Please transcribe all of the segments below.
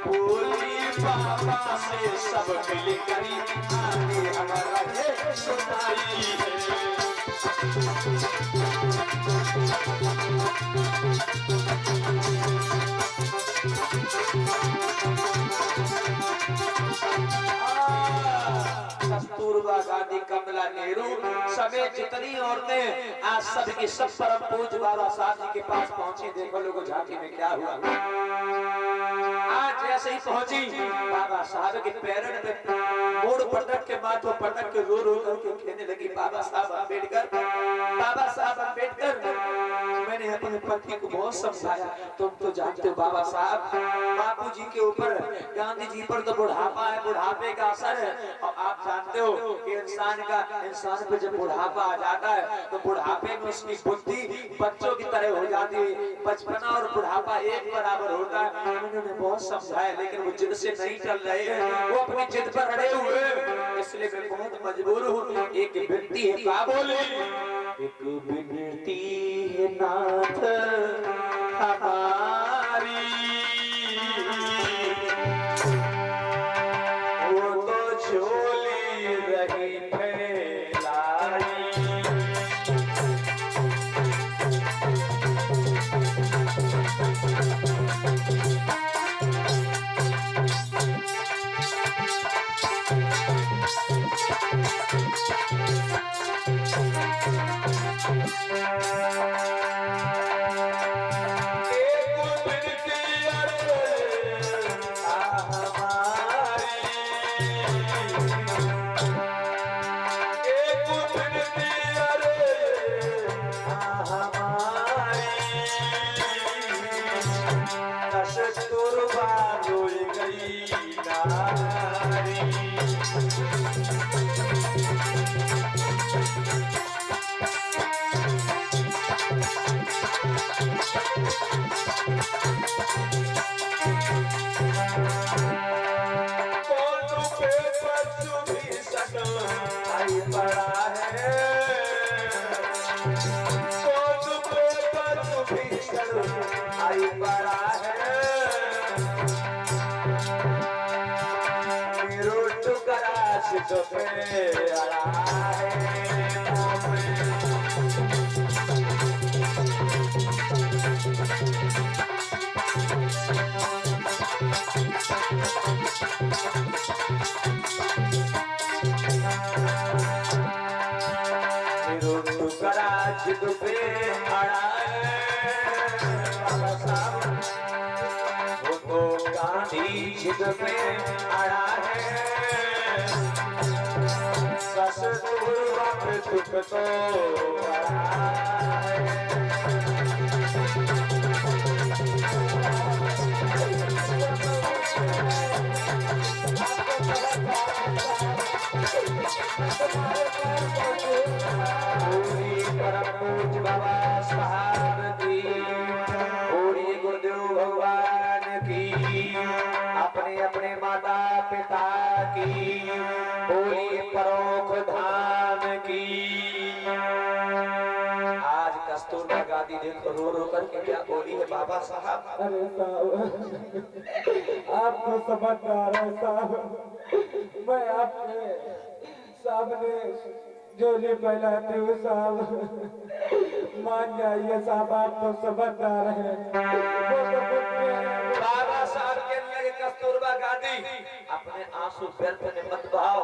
बोली बाबा से सब मिल करी आगे हमारा ये सुनाई है। कस्तूरबा गांधी, कमला नेहरू समेत जितनी औरतें आज सब की सब परम पूज्य बाबा साहब जी के पास पहुंची। देखो लोगों झांकी में क्या हुआ। आज जैसे ही पहुंची बाबा साहब के पैरों में मोड़ पटक के माथों पटक के रो रो करके कहने लगी, बाबा साहब अम्बेडकर, बाबा साहब अम्बेडकर, मैंने अपने पति को बहुत समझाया, तुम तो जानते हो बाबा साहब, बापू जी के ऊपर, गांधी जी पर तो बुढ़ापा है, बुढ़ापे का असर है। और आप जानते हो कि इंसान पे जब बुढ़ापा आ जाता है तो बुढ़ापे में उसकी बुद्धि बच्चों की तरह हो जाती है। बचपना और बुढ़ापा एक बराबर होता है। उन्होंने बहुत समझाया लेकिन वो जिद से नहीं चल रहे हैं, वो अपनी जिद पर अड़े हुए। इसलिए मैं बहुत मजबूर हूँ। एक विनती है, क्या बोली? एक विनती है नाथ हमारी, वो तो झोली रही फैलाई। जिद में अड़ा है कस्तूरबा पे दुख तो बड़ा है। पूरी परम पूज्य बाबा साहब की, पूरी गुरुदेव भगवान की, अपने अपने माता पिता की, बोली परोख धाम की। आज कस्तूरबा गांधी देखो रो रो करके क्या बोली है बाबा साहब। अरे साहब, आप तो समझदार है साहब, मैं आपके सामने झोली फैलाती हूँ साहब, मान जाइए साहब, आप तो समझदार है। बाबा साहब कहने लगे, कस्तूरबा गांधी अपने आंसू व्यर्थ में मत बहाओ,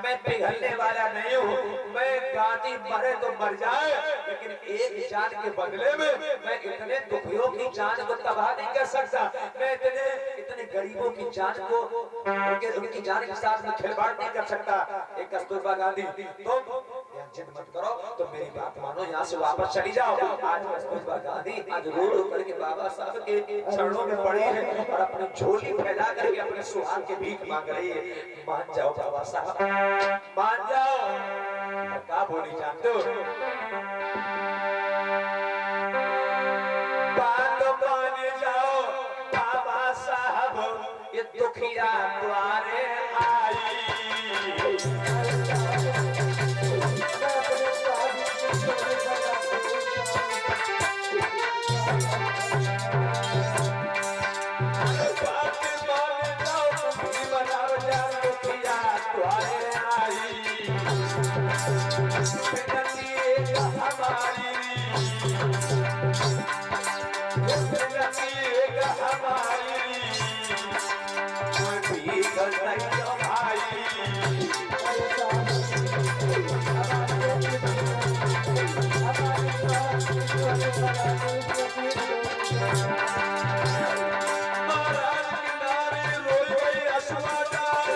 मैं पिघलने वाला नहीं हूँ। मैं गांधी मरे तो मर जाए, लेकिन एक जान के बदले में मैं इतने दुखियों की जान को तबाह नहीं कर सकता। मैं इतने गरीबों की जान को उनकी जान के साथ में खिलवाड़ नहीं कर सकता। एक कस्तूरबा गांधी, तो जिद मत करो, तो मेरी बात मानो, यहाँ से वापस चली जाओ। आज कस्तूरबा गांधी आज रो रो करके बाबा साहब के चरणों में पड़ी है और अपनी झोली फैला करके अपने सुहाग के भीख मांग रही है। मान जाओ बाबा साहब, मान जाओ। क्या बोली जानते हो? बात मान जाओ बाबा साहब, ये दुखिया द्वारे आई। महाराज की नारी रोई गई अश्वाचार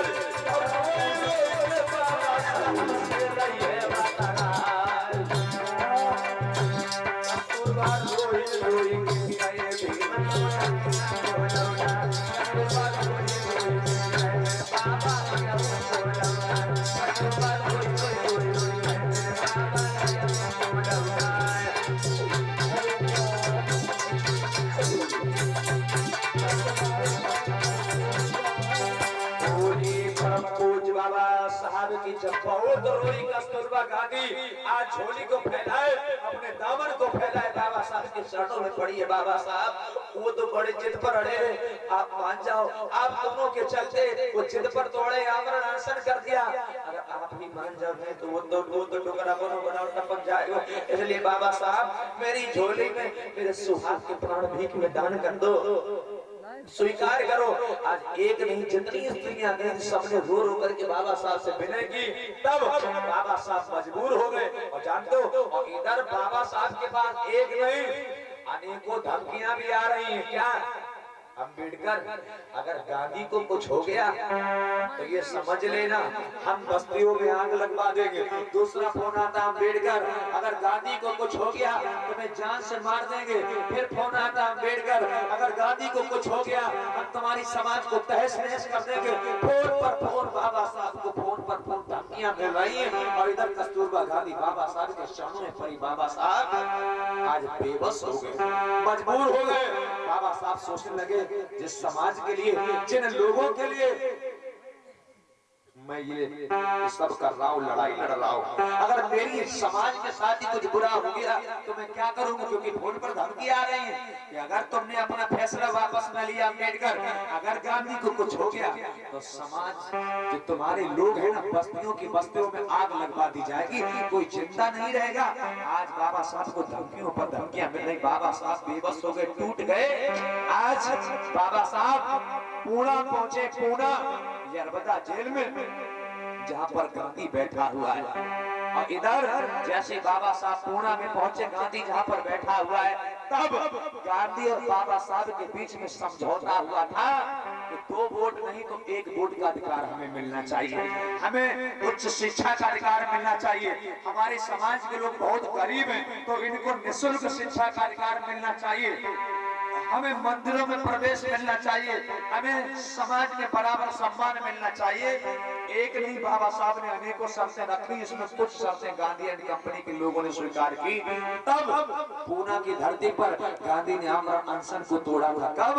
और रोई रोई बाबा साहब से रही है माताराज। कस्तूरबा रोई रोई के गए भीम बोलौना, कस्तूरबा रोई रोई के गए बाबा यम बोलौना, कस्तूरबा रोई रोई के गए बाबा यम बोलौना। पूज बाबा साहब की जब बहुत रोई कस्तूरबा गांधी आज झोली को फैलाए, अपने दामन को फैलाए, बाबा साहब के चरणों में पड़ी है। बाबा साहब वो तो बड़े जिद पर अड़े, आप मान जाओ, आप दोनों के चलते वो जिद पर तोड़े, आमरण अनशन कर दिया। अगर आप ही मान जाओ नहीं तो वो तो टुकड़ा बनाओ टपक जाएगा। इसलिए बाबा साहब मेरी झोली में मेरे सुहाग के प्राण भीख में दान कर दो, स्वीकार करो। आज एक नहीं जितनी स्त्रियां गई सबने रो रो करके बाबा साहब से विनय की, तब बाबा साहब मजबूर हो गए। और जानते हो, और इधर बाबा साहब के पास एक नहीं अनेकों धमकियां भी आ रही हैं। क्या अंबेडकर, अगर गांधी को कुछ हो गया तो ये समझ लेना हम बस्तियों में आग लगवा देंगे। दूसरा फोन आता अंबेडकर, अगर गांधी को कुछ हो गया तो मैं जान से मार देंगे। फिर फोन आता अंबेडकर, अगर गांधी को कुछ हो गया हम तुम्हारी समाज को तहस नहस कर देंगे। फोन पर फोन बाबा साहब को फोन पर फोन धमकियां मिल रही है। और इधर कस्तूरबा गांधी बाबा साहब के चरणों में पड़ी। बाबा साहब आज बेबस हो गए, मजबूर हो गए। बाबा साहब सोचने लगे जिस समाज के लिए, जिन लोगों के लिए मैं ये सब कर रहा हूँ, लड़ाई लड़ रहा हूँ, अगर मेरी समाज के साथ ही कुछ बुरा हो गया तो मैं क्या करूंगा? क्योंकि फोन पर धमकी आ रही है कि अगर तुमने अपना फैसला वापस न लिया अंबेडकर, अगर गांधी को कुछ हो गया तो समाज जो तुम्हारे लोग हैं ना, बस्तियों की बस्तियों में आग लगवा दी जाएगी, कोई जिंदा नहीं रहेगा। आज बाबा साहब को धमकियों पर धमकियां मिल रही। बाबा साहब बेबस हो गए, टूट गए। आज बाबा साहब पूना पहुंचे, पूना यरबदा जेल में जहां पर गांधी बैठा हुआ है। और इधर जैसे बाबा साहब पूना में पहुंचे, गांधी जहां पर बैठा हुआ है, तब गांधी और बाबा साहब के बीच में समझौता हुआ था कि 2 वोट नहीं तो 1 वोट का अधिकार हमें मिलना चाहिए, हमें उच्च शिक्षा का अधिकार मिलना चाहिए। हमारे समाज के लोग बहुत गरीब हैं तो इनको निःशुल्क शिक्षा का अधिकार मिलना चाहिए, हमें मंदिरों में प्रवेश मिलना चाहिए, हमें समाज में बराबर सम्मान मिलना चाहिए। एक नहीं, बाबा साहब ने अनेकों शर्तें रखी, इसमें कुछ शर्तें गांधी एंड कंपनी के लोगों ने स्वीकार की। तब पूना की धरती पर गांधी ने आमरण अनशन को तोड़ा था। कब?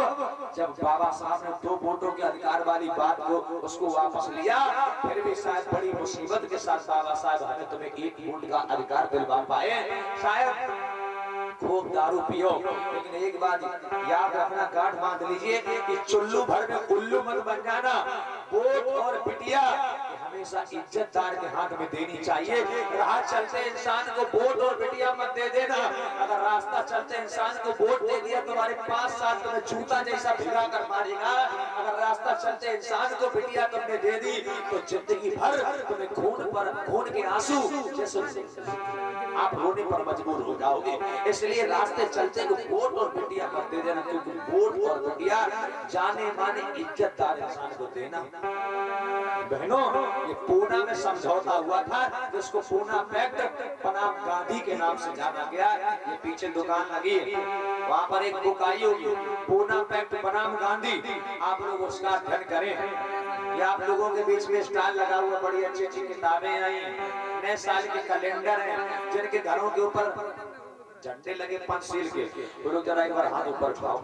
जब बाबा साहब ने 2 वोटों के अधिकार वाली बात को उसको वापस लिया। फिर भी शायद बड़ी मुसीबत के साथ बाबा साहब हमें तुम्हें 1 वोट का अधिकार दिलवा पाए। शायद खूब दारू पियो, लेकिन एक बात याद रखना, गांठ बांध लीजिए कि चुल्लू भर में उल्लू मत बन जाना। वोट और बिटिया हमेशा इज्जतदार के हाथ में देनी चाहिए। राह चलते इंसान को वोट और बिटिया मत दे देना। अगर रास्ता चलते इंसान को वोट दे दिया तुम्हारे 5 साल तुम्हें जूता जैसा भिगा कर मारेगा। अगर रास्ता चलते इंसान को बिटिया तुमने दे दी तो जिंदगी भर तुम्हें खून के आंसू जैसे आप रोने पर मजबूर हो जाओगे। इसलिए रास्ते चलते को वोट और बिटिया मत दे देना, क्योंकि वोट और बिटिया जाने माने इज्जतदार इंसान को देना। बहनों, ये पूना में समझौता हुआ था जिसको पूना पैक्ट बनाम गांधी के नाम से जाना गया। ये पीछे दुकान लगी है, वहाँ पर एक बुक आई होगी, पूना पैक्ट बनाम गांधी। आप लोग उसका अध्ययन करें। ये आप लोगों के बीच में स्टॉल लगा हुआ, बड़ी अच्छी अच्छी किताबें आई, नए साल के कैलेंडर हैं, जिनके घरों के ऊपर झंडे लगे पंचशील के। वो लोग जरा एक बार हाथ ऊपर उठाओ,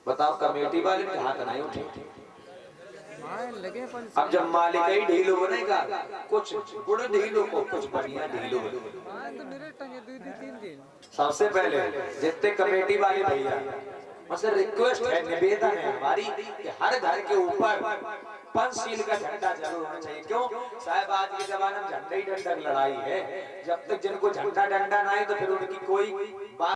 बताओ कमेटी वाले ने हाथ नहीं उठे। अब जब मालिक ही ढीलो बनेगा, कुछ गुड़ ढीलो को कुछ बढ़िया ढीलो। सबसे पहले जितने कमेटी वाले भैया, मुझसे रिक्वेस्ट है, निवेदन है हमारी कि हर घर के ऊपर पंचशील का झंडा जरूर होना चाहिए। क्यों साहब? आज के जमाने में झंडा ही डंडा लड़ाई है। जब तक जिनको झंडा डंडा ना है तो फिर उनकी कोई बात